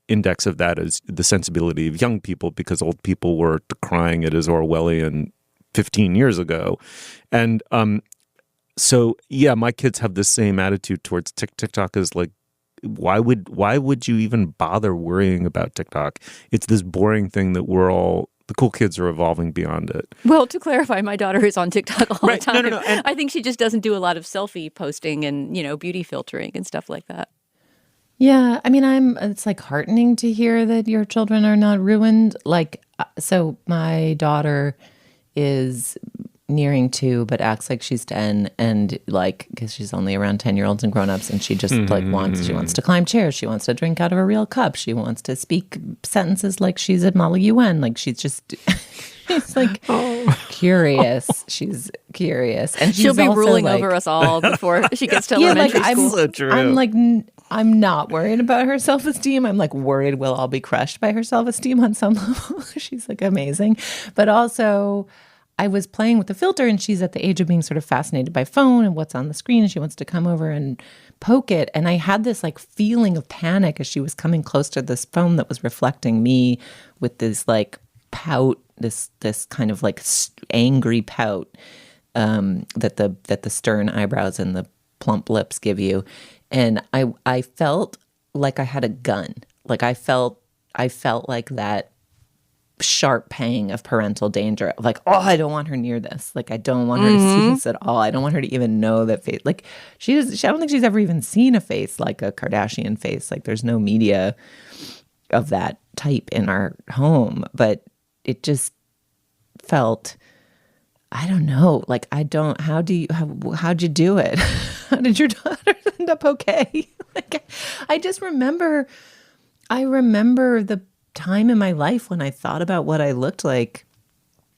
index of that is the sensibility of young people, because old people were decrying it as Orwellian 15 years ago. And so, yeah, my kids have the same attitude towards TikTok as like, why would you even bother worrying about TikTok? It's this boring thing that the cool kids are evolving beyond it. Well, to clarify, my daughter is on TikTok all the time. No. I think she just doesn't do a lot of selfie posting and, beauty filtering and stuff like that. Yeah, I mean, it's like heartening to hear that your children are not ruined. Like, so my daughter is, nearing 2, but acts like she's 10, and like, because she's only around 10-year-olds and grown-ups, and she just like wants to climb chairs, she wants to drink out of a real cup, she wants to speak sentences like she's at Molly UN, like she's just she's like curious. She's curious, and she'll be also, ruling like, over us all before she gets to elementary school. So true. I'm like, I'm not worried about her self-esteem. I'm like worried we'll all be crushed by her self-esteem on some level. She's like amazing, but also I was playing with the filter, and she's at the age of being sort of fascinated by phone and what's on the screen, and she wants to come over and poke it. And I had this like feeling of panic as she was coming close to this phone that was reflecting me with this like pout, this kind of like angry pout that the stern eyebrows and the plump lips give you. And I felt like I had a gun. Like I felt like that sharp pang of parental danger. Like, oh, I don't want her near this. Like, I don't want her to see this at all. I don't want her to even know that face. Like, I don't think she's ever even seen a face like a Kardashian face. Like, there's no media of that type in our home. But it just felt, I don't know. Like, how'd you do it? How did your daughter end up okay? Like, I remember the time in my life when I thought about what I looked like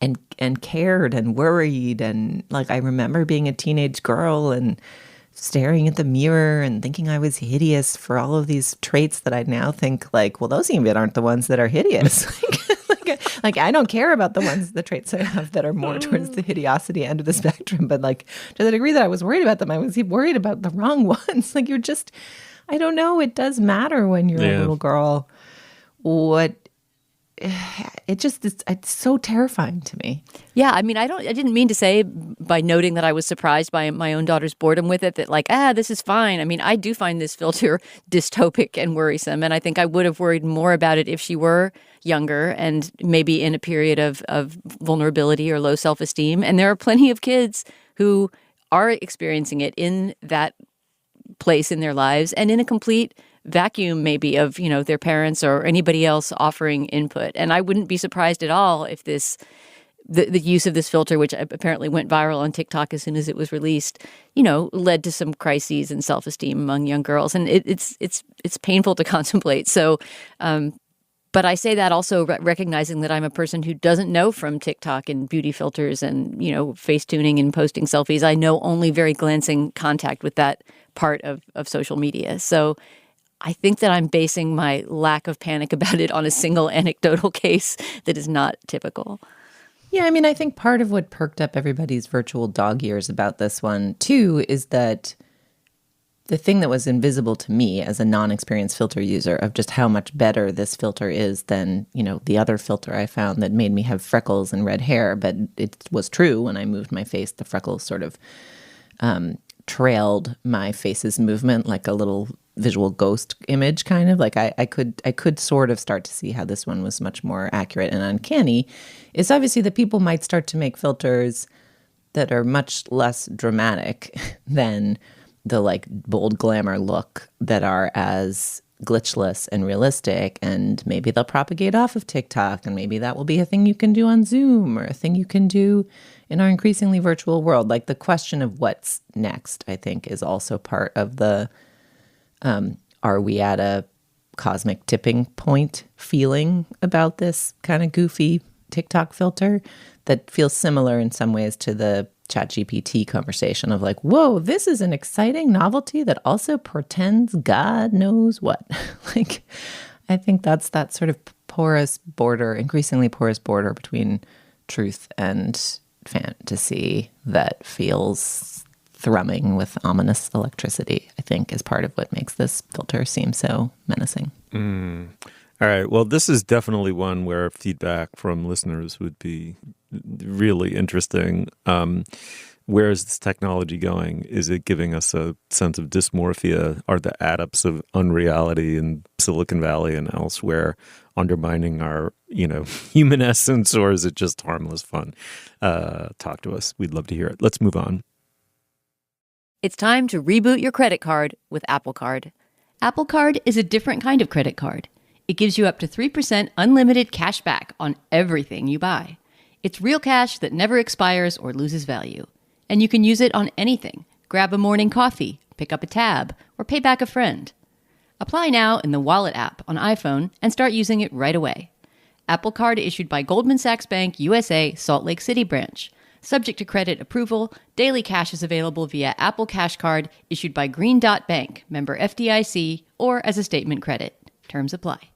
and cared and worried, and like I remember being a teenage girl and staring at the mirror and thinking I was hideous for all of these traits that I now think like, well, those even aren't the ones that are hideous. Like I don't care about the traits I have that are more towards the hideosity end of the spectrum, but like to the degree that I was worried about them, I was worried about the wrong ones. Like I don't know, it does matter when you're a little girl. It's so terrifying to me. Yeah, I mean, I didn't mean to say by noting that I was surprised by my own daughter's boredom with it that like, this is fine. I mean, I do find this filter dystopic and worrisome, and I think I would have worried more about it if she were younger and maybe in a period of vulnerability or low self-esteem. And there are plenty of kids who are experiencing it in that place in their lives and in a complete vacuum maybe of, their parents or anybody else offering input. And I wouldn't be surprised at all if the use of this filter, which apparently went viral on TikTok as soon as it was released, led to some crises in self-esteem among young girls. And it's painful to contemplate. So, but I say that also recognizing that I'm a person who doesn't know from TikTok and beauty filters and, face tuning and posting selfies. I know only very glancing contact with that part of social media. So I think that I'm basing my lack of panic about it on a single anecdotal case that is not typical. Yeah, I mean, I think part of what perked up everybody's virtual dog ears about this one, too, is that the thing that was invisible to me as a non-experienced filter user of just how much better this filter is than, the other filter I found that made me have freckles and red hair. But it was true when I moved my face, the freckles sort of trailed my face's movement like a little visual ghost image, kind of. Like I could sort of start to see how this one was much more accurate and uncanny. It's obviously that people might start to make filters that are much less dramatic than the like bold glamour look that are as glitchless and realistic, and maybe they'll propagate off of TikTok, and maybe that will be a thing you can do on Zoom or a thing you can do in our increasingly virtual world. Like the question of what's next, I think, is also part of the are we at a cosmic tipping point feeling about this kind of goofy TikTok filter that feels similar in some ways to the ChatGPT conversation of like, whoa, this is an exciting novelty that also portends God knows what. Like, I think that's that sort of increasingly porous border between truth and fantasy that feels thrumming with ominous electricity, I think, is part of what makes this filter seem so menacing. All right. Well, this is definitely one where feedback from listeners would be really interesting. Where is this technology going? Is it giving us a sense of dysmorphia? Are the adepts of unreality in Silicon Valley and elsewhere undermining our, human essence, or is it just harmless fun? Talk to us. We'd love to hear it. Let's move on. It's time to reboot your credit card with Apple Card. Apple Card is a different kind of credit card. It gives you up to 3% unlimited cash back on everything you buy. It's real cash that never expires or loses value. And you can use it on anything. Grab a morning coffee, pick up a tab, or pay back a friend. Apply now in the Wallet app on iPhone and start using it right away. Apple Card issued by Goldman Sachs Bank USA, Salt Lake City branch. Subject to credit approval, daily cash is available via Apple Cash Card issued by Green Dot Bank, member FDIC, or as a statement credit. Terms apply.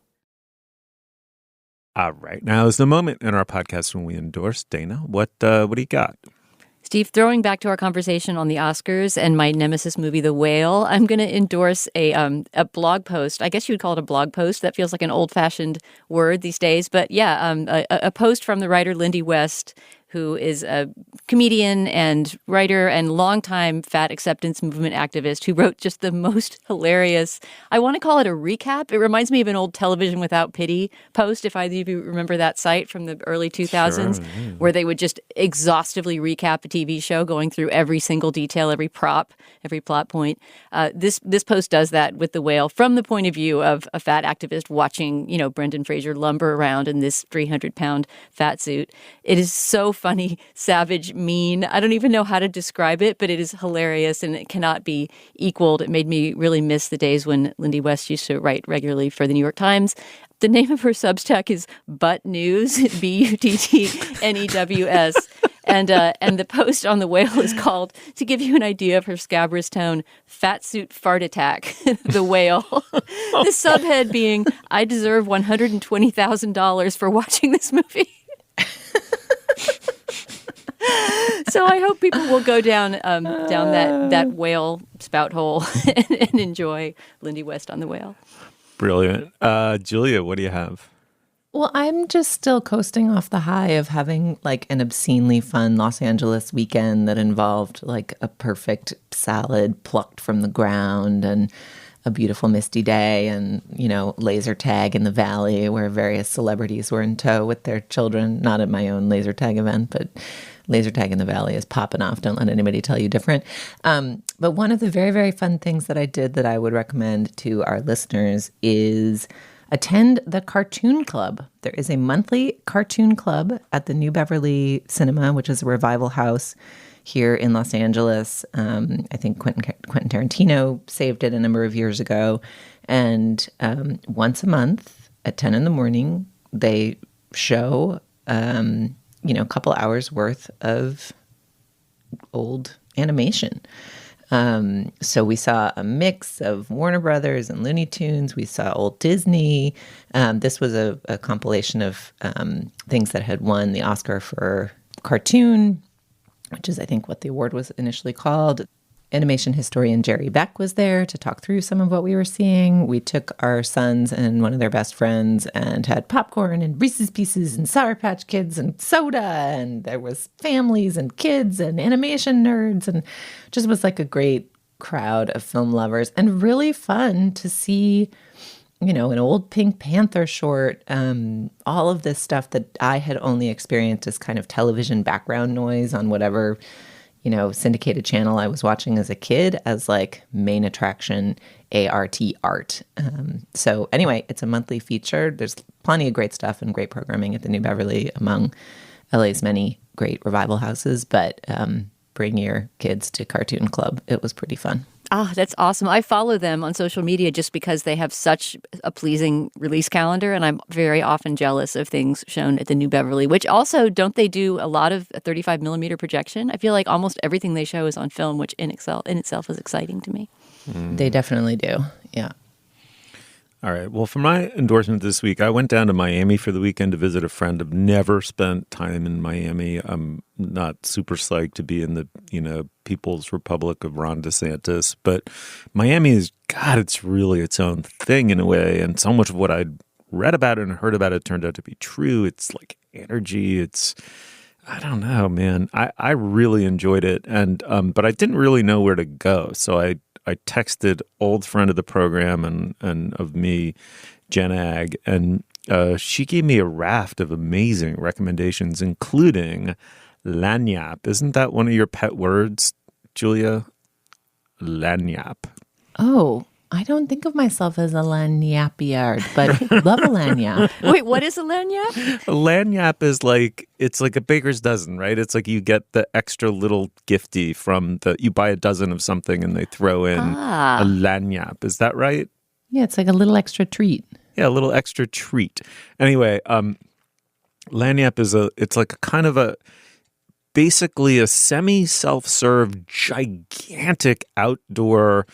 All right. Now is the moment in our podcast when we endorse. Dana, what do you got? Steve, throwing back to our conversation on the Oscars and my nemesis movie, The Whale, I'm going to endorse a blog post. I guess you would call it a blog post. That feels like an old-fashioned word these days. But yeah, a post from the writer Lindy West, who is a comedian and writer and longtime fat acceptance movement activist who wrote just the most hilarious, I want to call it a recap. It reminds me of an old Television Without Pity post, if either of you remember that site from the early 2000s, sure, yeah, where they would just exhaustively recap a TV show, going through every single detail, every prop, every plot point. This post does that with The Whale from the point of view of a fat activist watching, Brendan Fraser lumber around in this 300-pound fat suit. It is so funny, savage, mean. I don't even know how to describe it, but it is hilarious and it cannot be equaled. It made me really miss the days when Lindy West used to write regularly for the New York Times. The name of her Substack is Butt News, Buttnews. And the post on The Whale is called, to give you an idea of her scabrous tone, Fat Suit Fart Attack, The Whale. The subhead being, I deserve $120,000 for watching this movie. So I hope people will go down that whale spout hole and enjoy Lindy West on The Whale. Brilliant. Julia, what do you have? Well, I'm just still coasting off the high of having like an obscenely fun Los Angeles weekend that involved like a perfect salad plucked from the ground and a beautiful misty day and, laser tag in the valley where various celebrities were in tow with their children. Not at my own laser tag event, but laser tag in the valley is popping off. Don't let anybody tell you different. But one of the very, very fun things that I did that I would recommend to our listeners is attend the Cartoon Club. There is a monthly cartoon club at the New Beverly Cinema, which is a revival house here in Los Angeles. I think Quentin Tarantino saved it a number of years ago. And once a month at 10 in the morning, they show, a couple hours worth of old animation. So we saw a mix of Warner Brothers and Looney Tunes. We saw old Disney. This was a compilation of things that had won the Oscar for cartoon, which is, I think, what the award was initially called. Animation historian Jerry Beck was there to talk through some of what we were seeing. We took our sons and one of their best friends and had popcorn and Reese's Pieces and Sour Patch Kids and soda. And there was families and kids and animation nerds, and just was like a great crowd of film lovers and really fun to see, an old Pink Panther short, all of this stuff that I had only experienced as kind of television background noise on whatever syndicated channel I was watching as a kid as like main attraction art. So anyway, it's a monthly feature. There's plenty of great stuff and great programming at the New Beverly among LA's many great revival houses, but bring your kids to Cartoon Club. It was pretty fun. Ah, that's awesome. I follow them on social media just because they have such a pleasing release calendar, and I'm very often jealous of things shown at the New Beverly, which also, don't they do a lot of 35 millimeter projection? I feel like almost everything they show is on film, which in itself is exciting to me. They definitely do. Yeah. All right. Well, for my endorsement this week, I went down to Miami for the weekend to visit a friend. I've never spent time in Miami. I'm not super psyched to be in the, People's Republic of Ron DeSantis. But Miami is, God, it's really its own thing in a way. And so much of what I'd read about it and heard about it turned out to be true. It's like energy. I don't know, man. I really enjoyed it. And but I didn't really know where to go. So I texted old friend of the program and of me, Jen Ag, and she gave me a raft of amazing recommendations, including Lagniappe. Isn't that one of your pet words, Julia? Lagniappe. Oh, I don't think of myself as a lagniappe, but love a lagniappe. Wait, what is a lagniappe? A lagniappe is it's like a baker's dozen, right? It's like you get the extra little gifty you buy a dozen of something and they throw in a lagniappe. Is that right? Yeah, it's like a little extra treat. Yeah, a little extra treat. Anyway, lagniappe it's like a kind of basically a semi-self-serve, gigantic outdoor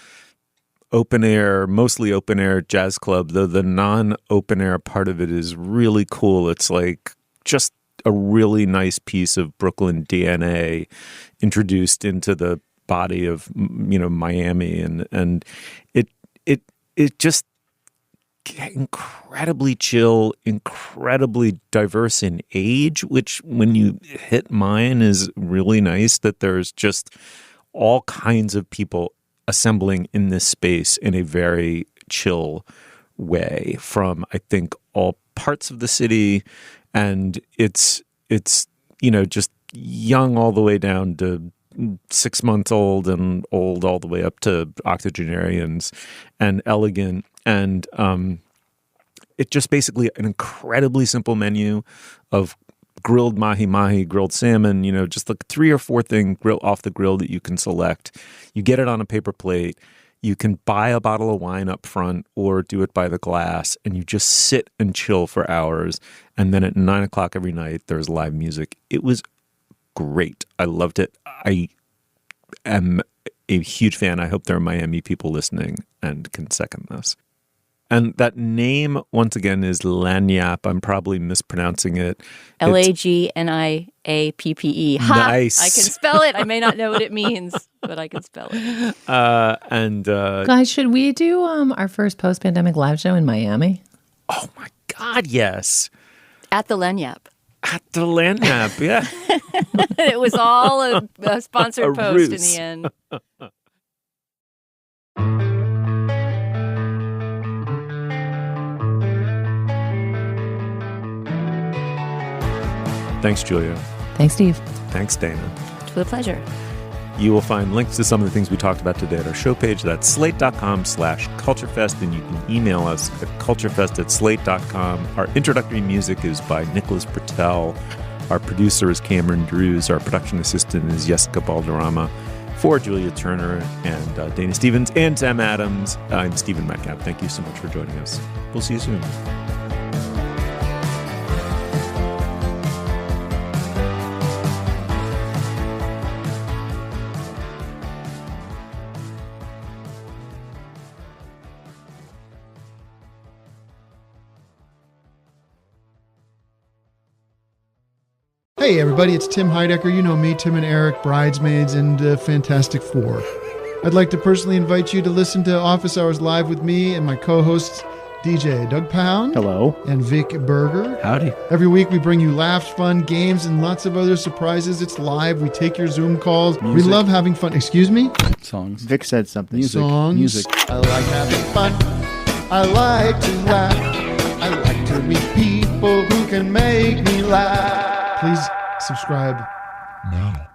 mostly open air jazz club, though the non-open air part of it is really cool. It's like just a really nice piece of Brooklyn DNA introduced into the body of, Miami, and it just incredibly chill, incredibly diverse in age, which when you hit mine is really nice, that there's just all kinds of people assembling in this space in a very chill way from, I think, all parts of the city. And it's just young all the way down to 6 months old and old all the way up to octogenarians and elegant. And it just basically an incredibly simple menu of grilled mahi-mahi, grilled salmon, just like 3 or 4 things off the grill that you can select. You get it on a paper plate. You can buy a bottle of wine up front or do it by the glass, and you just sit and chill for hours. And then at 9 o'clock every night, there's live music. It was great. I loved it. I am a huge fan. I hope there are Miami people listening and can second this. And that name, once again, is Lagniappe. I'm probably mispronouncing it. Lagniappe. Ha! Nice. I can spell it. I may not know what it means, but I can spell it. Guys, should we do our first post-pandemic live show in Miami? Oh, my God, yes. At the Lagniappe. At the Lagniappe, yeah. It was all a sponsored post ruse. in the end. Thanks, Julia. Thanks, Steve. Thanks, Dana. It's a pleasure. You will find links to some of the things we talked about today at our show page. That's slate.com/culturefest, and you can email us at culturefest@slate.com. Our introductory music is by Nicholas Bertel. Our producer is Cameron Drews. Our production assistant is Yesica Balderrama. For Julia Turner and Dana Stevens and Sam Adams, I'm Stephen Metcalf. Thank you so much for joining us. We'll see you soon. Hey everybody, it's Tim Heidecker. You know me, Tim and Eric, Bridesmaids, and Fantastic Four. I'd like to personally invite you to listen to Office Hours Live with me and my co-hosts, DJ Doug Pound. Hello. And Vic Berger. Howdy. Every week we bring you laughs, fun, games, and lots of other surprises. It's live. We take your Zoom calls. Music. We love having fun. Excuse me? Songs. Vic said something. Music. Songs. Music. I like having fun. I like to laugh. I like to meet people who can make me laugh. Please subscribe now.